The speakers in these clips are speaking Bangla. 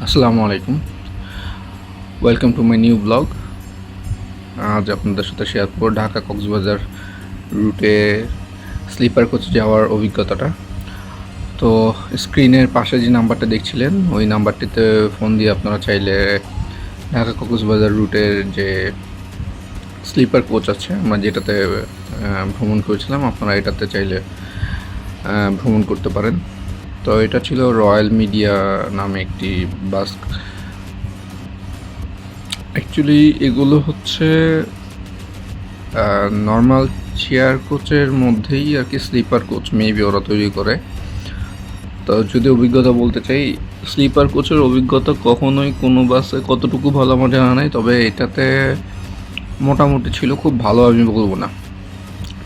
আসসালামু আলাইকুম। Welcome to my new blog. আজ আপনাদের সাথে শেয়ার করব ঢাকা কক্সবাজার রুটে স্লিপার কোচ যাওয়ার অভিজ্ঞতাটা। তো স্ক্রিনের পাশে যে নাম্বারটা দেখছিলেন ওই নাম্বারটিতে ফোন দিয়ে আপনারা চাইলে ঢাকা কক্সবাজার রুটের যে স্লিপার কোচ আছে আমরা যেটাতে ভ্রমণ করেছিলাম, আপনারা এটাতে চাইলে ভ্রমণ করতে পারেন। তো এটা ছিল রয়্যাল মিডিয়া নামে একটি বাস। অ্যাকচুয়ালি এগুলো হচ্ছে নর্মাল চেয়ার কোচের মধ্যেই আর কি স্লিপার কোচ মেবি ওরা তৈরি করে। তো যদি অভিজ্ঞতা বলতে চাই, স্লিপার কোচের অভিজ্ঞতা কখনোই কোনো বাসে কতটুকু ভালো আমার জানা নাই, তবে এটাতে মোটামুটি ছিল, খুব ভালো আমি বলবো না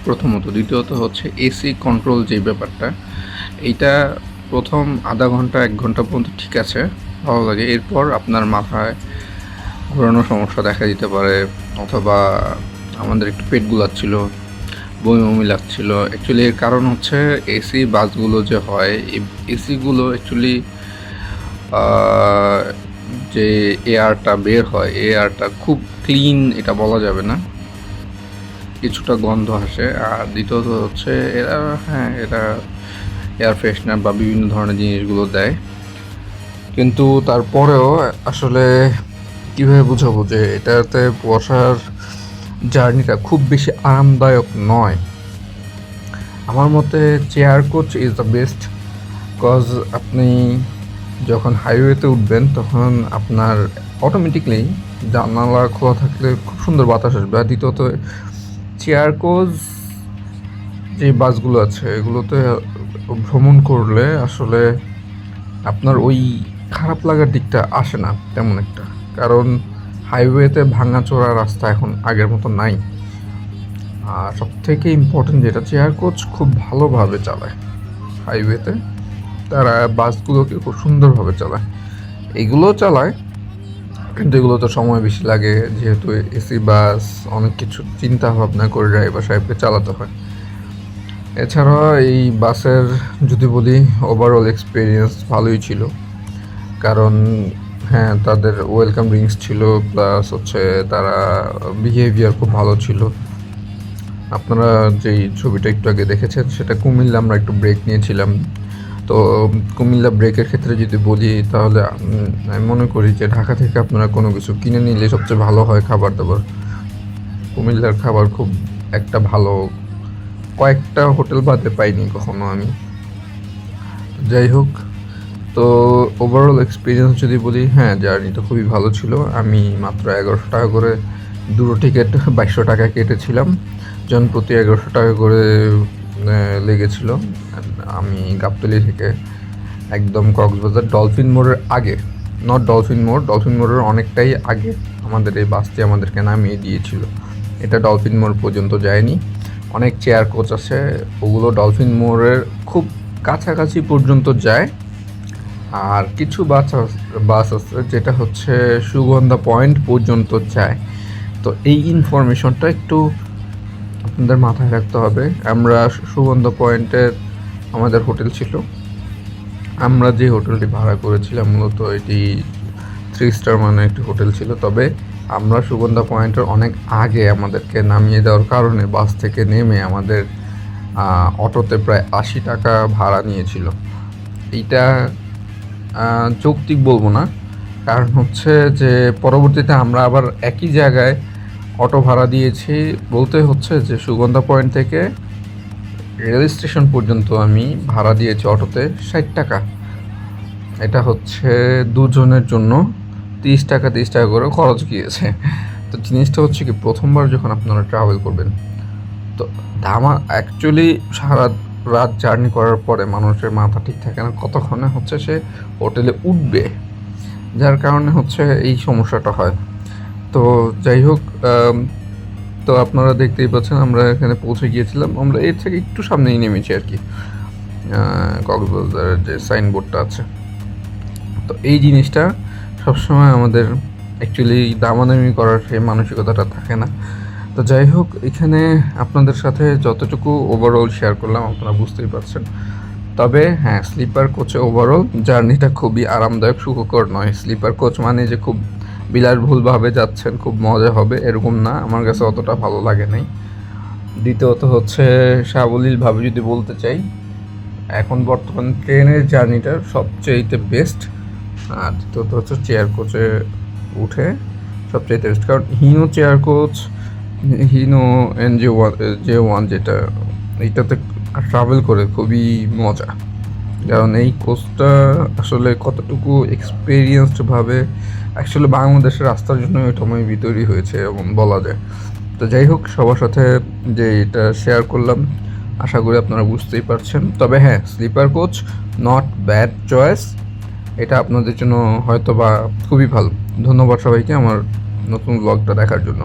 প্রথমত। দ্বিতীয়ত হচ্ছে এসি কন্ট্রোল যে ব্যাপারটা, এইটা প্রথম আধা ঘন্টা 1 ঘন্টা পর্যন্ত ঠিক আছে, ভালো লাগে। এরপর আপনার মাথায় ঘোরানোর সমস্যা দেখা দিতে পারে, অথবা আমাদের একটু পেট গুলাচ্ছিল, বমি বমি লাগছিল। অ্যাকচুয়ালি এর কারণ হচ্ছে এসি বাসগুলো যে হয়, এই এসিগুলো অ্যাকচুয়ালি যে এয়ারটা বের হয়, এয়ারটা খুব ক্লিন এটা বলা যাবে না, কিছুটা গন্ধ আসে। আর দ্বিতীয়ত হচ্ছে এরা এয়ার ফ্রেশনার বা বিভিন্ন ধরনের জিনিসগুলো দেয়, কিন্তু তারপরেও আসলে কীভাবে বুঝাবো যে এটাতে বসার জার্নিটা খুব বেশি আরামদায়ক নয়। আমার মতে chair coach is the best, cause আপনি যখন হাইওয়েতে উঠবেন তখন আপনার অটোমেটিকলি জানালা খোলা থাকলে খুব সুন্দর বাতাস আসবে। আর দ্বিতীয়ত চেয়ার কোচ যে বাসগুলো আছে এগুলোতে ভ্রমণ করলে আসলে আপনার ওই খারাপ লাগার দিকটা আসে না তেমন একটা, কারণ হাইওয়েতে ভাঙাচোরা রাস্তা এখন আগের মতো নাই। আর সবথেকে ইম্পর্টেন্ট যেটা, চেয়ার কোচ খুব ভালোভাবে চালায় হাইওয়েতে, তারা বাসগুলোকে খুব সুন্দরভাবে চালায়। এগুলো চালায়, কিন্তু এগুলো তো সময় বেশি লাগে, যেহেতু এসি বাস অনেক কিছু চিন্তা ভাবনা করে ড্রাইভার সাহেবকে চালাতে হয়। এছাড়া এই বাসের যদি বলি, ওভারঅল এক্সপিরিয়েন্স ভালোই ছিল, কারণ হ্যাঁ তাদের ওয়েলকাম ড্রিঙ্কস ছিল, প্লাস হচ্ছে তারা বিহেভিয়ার খুব ভালো ছিল। আপনারা যেই ছবিটা একটু আগে দেখেছেন সেটা কুমিল্লা আমরা একটু ব্রেক নিয়েছিলাম। তো কুমিল্লা ব্রেকের ক্ষেত্রে যদি বলি, তাহলে আমি মনে করি যে ঢাকা থেকে আপনারা কোনো কিছু কিনে নিলে সবচেয়ে ভালো হয় খাবার দাবার। কুমিল্লার খাবার খুব একটা ভালো কয়েকটা হোটেল বাদে পাইনি কখনো আমি। যাই হোক, তো ওভারঅল এক্সপিরিয়েন্স যদি বলি, হ্যাঁ জার্নিটা খুবই ভালো ছিল। আমি মাত্র 1100 টাকা করে দুটো টিকিট 2200 টাকা কেটেছিলাম, জন প্রতি 1100 টাকা করে লেগেছিল। আমি গাবতলী থেকে একদম কক্সবাজার ডলফিন মোড়ের আগে, নট ডলফিন মোড়ের অনেকটাই আগে আমাদের এই বাসটি আমাদেরকে নামিয়ে দিয়েছিল। এটা ডলফিন মোড় পর্যন্ত যায়নি। অনেক চেয়ার কোচ আছে, ওগুলো ডলফিন মোড়ের খুব কাছাকাছি পর্যন্ত যায়। আর কিছু বাস আছে যেটা হচ্ছে সুগন্ধা পয়েন্ট পর্যন্ত যায়। তো এই ইনফরমেশনটা একটু আপনাদের মাথায় রাখতে হবে। আমরা সুগন্ধা পয়েন্টের আমাদের হোটেল ছিল, আমরা যে হোটেলটি ভাড়া করেছিলাম মূলত এটি 3 স্টার মানে একটি হোটেল ছিল। তবে আমরা সুগন্ধা পয়েন্টের অনেক আগে আমাদেরকে নামিয়ে দেওয়ার কারণে বাস থেকে নেমে আমাদের অটোতে প্রায় 80 টাকা ভাড়া নিয়েছিল। এইটা যৌক্তিক বলবো না, কারণ হচ্ছে যে পরবর্তীতে আমরা আবার একই জায়গায় অটো ভাড়া দিয়েছি। বলতে হচ্ছে যে সুগন্ধা পয়েন্ট থেকে রেল স্টেশন পর্যন্ত আমি ভাড়া দিয়েছি অটোতে 60 টাকা। এটা হচ্ছে দুজনের জন্য 30 টাকা করে খরচ গিয়েছে। তো জিনিসটা হচ্ছে কি, প্রথমবার যখন আপনারা ট্রাভেল করবেন, তো অ্যাকচুয়ালি সারা রাত জার্নি করার পরে মানুষের মাথা ঠিক থাকে না কতক্ষণে হচ্ছে সে হোটেলে উঠবে, যার কারণে হচ্ছে এই সমস্যাটা হয়। তো যাই হোক, তো আপনারা দেখতেই পাচ্ছেন আমরা এখানে পৌঁছে গিয়েছিলাম। আমরা এর থেকে একটু সামনেই নেমেছি আর কি, কক্সবাজারের যে সাইনবোর্ডটা আছে। তো এই জিনিসটা সবসময় আমাদের অ্যাকচুয়ালি দামাদামি করার সেই মানসিকতাটা থাকে না। তো যাই হোক, এখানে আপনাদের সাথে যতটুকু ওভারঅল শেয়ার করলাম আপনারা বুঝতেই পারছেন। তবে হ্যাঁ, স্লিপার কোচে ওভারঅল জার্নিটা খুবই আরামদায়ক, সুখকর নয়। স্লিপার কোচ মানে যে খুব বিলাসবহুলভাবে যাচ্ছেন, খুব মজা হবে এরকম না, আমার কাছে অতটা ভালো লাগে নাই। দ্বিতীয়ত হচ্ছে সাবলীলভাবে যদি বলতে চাই, এখন বর্তমান ট্রেনের জার্নিটা সবচেয়েতে বেস্ট। আর দ্বিতীয়ত হচ্ছে চেয়ার কোচে উঠে সবচেয়ে বেস্ট, কারণ Hino chair coach, Hino NJ1 যেটা, এইটাতে ট্রাভেল করে খুবই মজা। কারণ এই কোচটা আসলে কতটুকু এক্সপিরিয়েন্সডভাবে অ্যাকচুয়ালি বাংলাদেশের রাস্তার জন্য এটা মেবি তৈরি হয়েছে এমন বলা যায়। তো যাই হোক, সবার সাথে যে এটা শেয়ার করলাম, আশা করি আপনারা বুঝতেই পারছেন। তবে হ্যাঁ, sleeper coach not bad choice, এটা আপনাদের জন্য হয়তো বা খুবই ভালো। ধন্যবাদ সবাইকে আমার নতুন ব্লগটা দেখার জন্য।